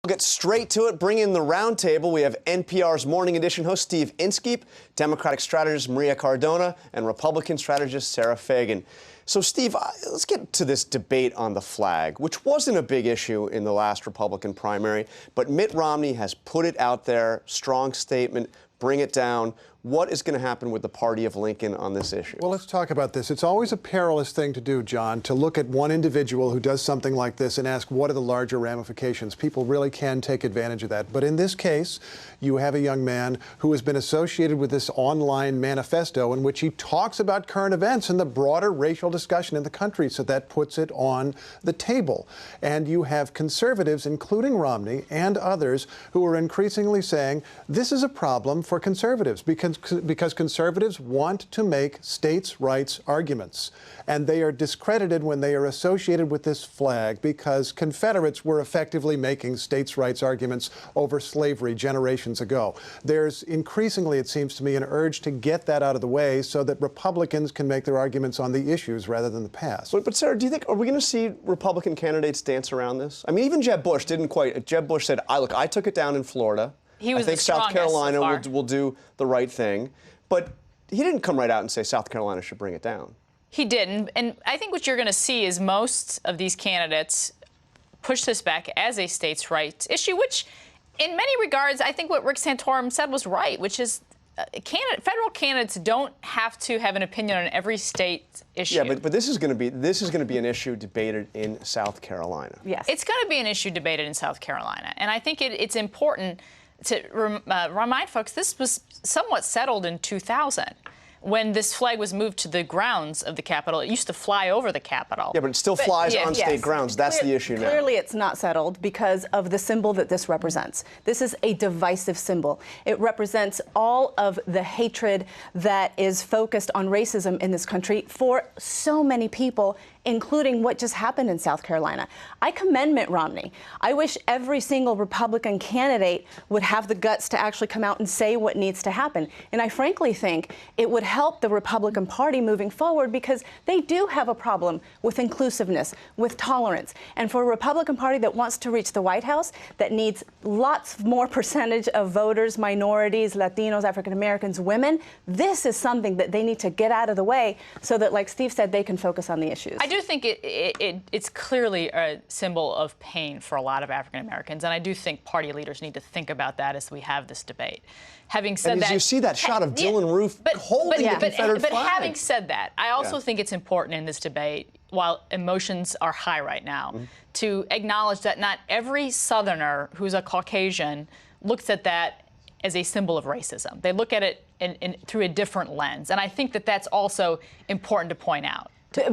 We'll get straight to it. Bring in the roundtable. We have NPR's Morning Edition host Steve Inskeep, Democratic strategist Maria Cardona, and Republican strategist Sara Fagen. So, Steve, let's get to this debate on the flag, which wasn't a big issue in the last Republican primary, but Mitt Romney has put it out there, strong statement, bring it down. What is going to happen with the party of Lincoln on this issue? Well, let's talk about this. It's always a perilous thing to do, John, to look at one individual who does something like this and ask what are the larger ramifications. People really can take advantage of that. But in this case, you have a young man who has been associated with this online manifesto in which he talks about current events and the broader racial discussion in the country. So that puts it on the table. And you have conservatives, including Romney and others, who are increasingly saying this is a problem for conservatives because conservatives want to make states' rights arguments. And they are discredited when they are associated with this flag because Confederates were effectively making states' rights arguments over slavery generations ago. There's increasingly, it seems to me, an urge to get that out of the way so that Republicans can make their arguments on the issues rather than the past. But Sarah, do you think, are we going to see Republican candidates dance around this? I mean, even Jeb Bush didn't quite. Jeb Bush said, look, I took it down in Florida. He was I think the South Carolina so will do the right thing. But he didn't come right out and say South Carolina should bring it down. He didn't. And I think what you're going to see is most of these candidates push this back as a states' rights issue, which in many regards, I think what Rick Santorum said was right, which is federal candidates don't have to have an opinion on every state issue. Yeah, but this is going to be an issue debated in South Carolina. Yes. It's going to be an issue debated in South Carolina. And I think it's important to remind folks this was somewhat settled in 2000 when this flag was moved to the grounds of the Capitol. It used to fly over the Capitol. Yeah, but it still flies on state grounds. That's the issue now. Clearly it's not settled because of the symbol that this represents. This is a divisive symbol. It represents all of the hatred that is focused on racism in this country for so many people, including what just happened in South Carolina. I commend Mitt Romney. I wish every single Republican candidate would have the guts to actually come out and say what needs to happen. And I frankly think it would help the Republican Party moving forward because they do have a problem with inclusiveness, with tolerance. And for a Republican Party that wants to reach the White House, that needs lots more percentage of voters, minorities, Latinos, African Americans, women, this is something that they need to get out of the way so that, like Steve said, they can focus on the issues. I do think it's clearly a symbol of pain for a lot of African Americans, and I do think party leaders need to think about that as we have this debate. Having said that, you see that shot of Dylan Roof holding the Confederate flag. But having said that, I also think it's important in this debate, while emotions are high right now, to acknowledge that not every Southerner who's a Caucasian looks at that as a symbol of racism. They look at it through a different lens, and I think that that's also important to point out.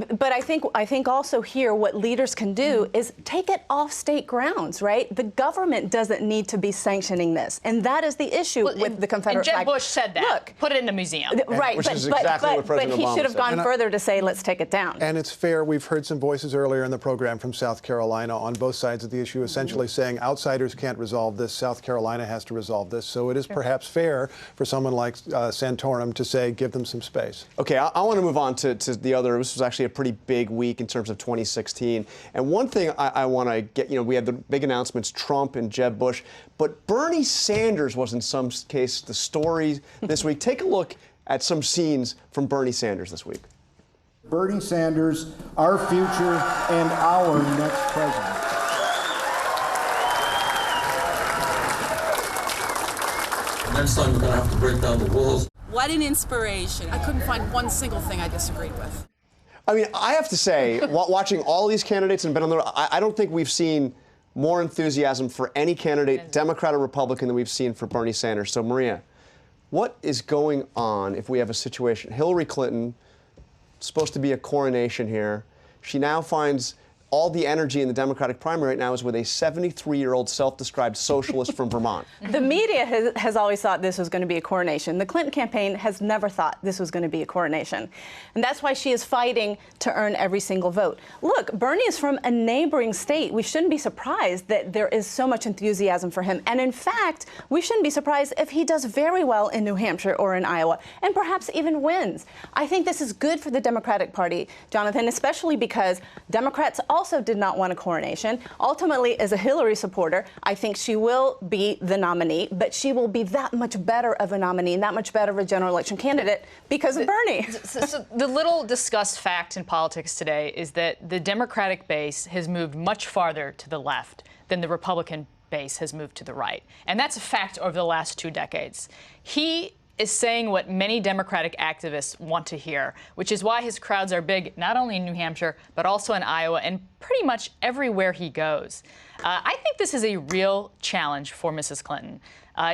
But I think also here what leaders can do is take it off state grounds, right? The government doesn't need to be sanctioning this. And that is the issue with the Confederate flag. And Jeb Bush said that. Look, put it in a museum. Right, which is exactly what President Obama said. But he should have gone further to say, let's take it down. And it's fair. We've heard some voices earlier in the program from South Carolina on both sides of the issue, essentially saying outsiders can't resolve this. South Carolina has to resolve this. So it is perhaps fair for someone like Santorum to say, give them some space. Okay, I want to move on to the other. This was actually a pretty big week in terms of 2016. And one thing I want to get, we had the big announcements, Trump and Jeb Bush, but Bernie Sanders was in some case the story this week. Take a look at some scenes from Bernie Sanders this week. Bernie Sanders, our future and our next president. Next time we're going to have to break down the walls. What an inspiration. I couldn't find one single thing I disagreed with. I mean, I have to say, watching all these candidates and been on the road, I don't think we've seen more enthusiasm for any candidate, Democrat or Republican, than we've seen for Bernie Sanders. So, Maria, what is going on if we have a situation? Hillary Clinton, supposed to be a coronation here. She now finds all the energy in the Democratic primary right now is with a 73-year-old self-described socialist from Vermont. The media has always thought this was going to be a coronation. The Clinton campaign has never thought this was going to be a coronation. And that's why she is fighting to earn every single vote. Look, Bernie is from a neighboring state. We shouldn't be surprised that there is so much enthusiasm for him. And in fact, we shouldn't be surprised if he does very well in New Hampshire or in Iowa, and perhaps even wins. I think this is good for the Democratic Party, Jonathan, especially because Democrats also also did not want a coronation. Ultimately, as a Hillary supporter, I think she will be the nominee, but she will be that much better of a nominee and that much better of a general election candidate because of Bernie. So the little discussed fact in politics today is that the Democratic base has moved much farther to the left than the Republican base has moved to the right. And that's a fact over the last 2 decades. He is saying what many Democratic activists want to hear, which is why his crowds are big, not only in New Hampshire, but also in Iowa and pretty much everywhere he goes. I think this is a real challenge for Mrs. Clinton.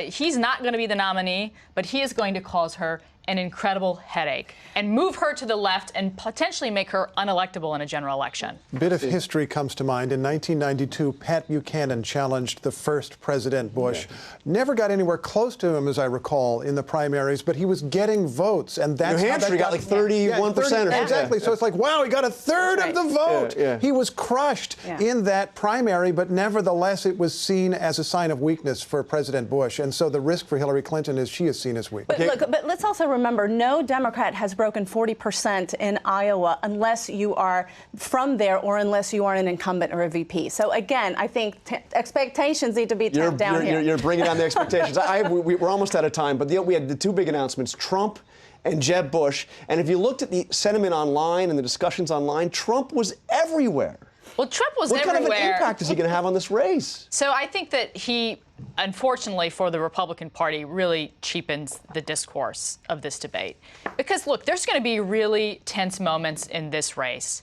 He's not going to be the nominee, but he is going to cause her an incredible headache and move her to the left and potentially make her unelectable in a general election. A bit of history comes to mind. In 1992, Pat Buchanan challenged the first President Bush. Never got anywhere close to him, as I recall, in the primaries, but he was getting votes, and that's New Hampshire, he got like 31% or something. Exactly. So it's like, wow, he got a third of the vote. He was crushed in that primary, but nevertheless, it was seen as a sign of weakness for President Bush. And so the risk for Hillary Clinton is she is seen as weak. But look, but let's also remember, no Democrat has broken 40% in Iowa unless you are from there or unless you are an incumbent or a VP. So again, I think expectations need to be tamped down here. You're bringing down the expectations. We're almost out of time, but we had the 2 big announcements, Trump and Jeb Bush. And if you looked at the sentiment online and the discussions online, Trump was everywhere. Well, Trump was everywhere. What kind of an impact is he going to have on this race? So I think that he, unfortunately for the Republican Party, really cheapens the discourse of this debate. Because, look, there's going to be really tense moments in this race.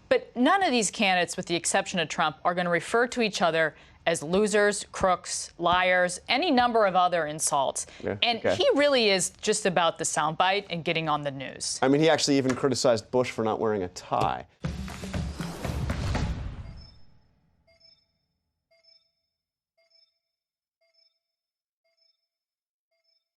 But none of these candidates, with the exception of Trump, are going to refer to each other as losers, crooks, liars, any number of other insults. He really is just about the soundbite and getting on the news. I mean, he actually even criticized Bush for not wearing a tie.